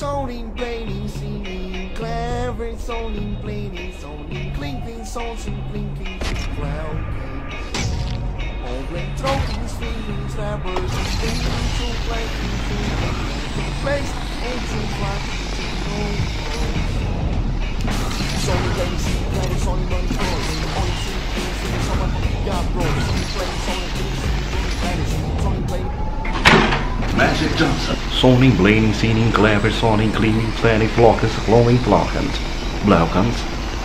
Sonim Bleinim, singing clever, Sonim Bleinim, Sonim clinking, Sonim blinking, clown games. Troking, swinging, trappers, swinging, to planking, to place, and to fly, Sonim Bleinim, singing clever, Sonim blinking, only two things, singing someone, got bro, Sonim Bleinim, Sonim blinking, Sonim Bleinim. Magic Johnson. Sonim Bleinim, singing clever, Sonim cleaning, planning, flockens, glowing, flockend. Blauwkant,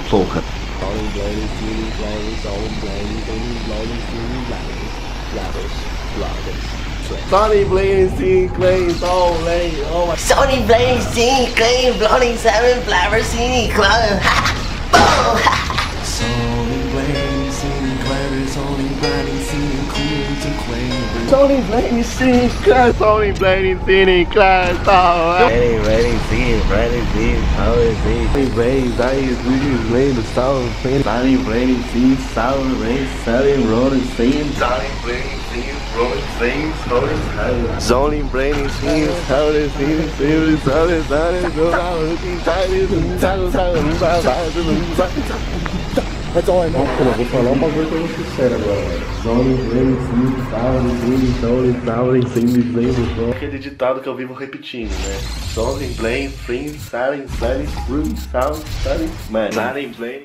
volgen. Sonim Bleinim, singing clever, Sonim Bleinim, singing blowing, singing bladders, bladders. Sonim Bleinim, singing clean, Sonim Bleinim, oh my. Sonim Bleinim, singing clean, blowing, seven flowers, singing clown. Boom! Sonim Bleinim, singing clever, Sonim Bleinim, singing cool to claim. Sonim Bleinim, singing clever, Sonim Bleinim, singing clever, Sonim Bleinim, singing clever, Sonim Bleinim, singing clever, Sonim Bleinim, singing sour rain, selling, rolling, singing. Sonim Bleinim, singing, rolling, singing, rolling, Sonim Bleinim, singing, sour, singing, singing, sour, Mas olha, não, pô, vou falar um bagulho pra você sério agora, velho. Sonim Bleinim, singing, sour, Aquele ditado que eu vivo repetindo, né? Sonim Bleinim, Sonim Bleinim, Sonim Bleinim,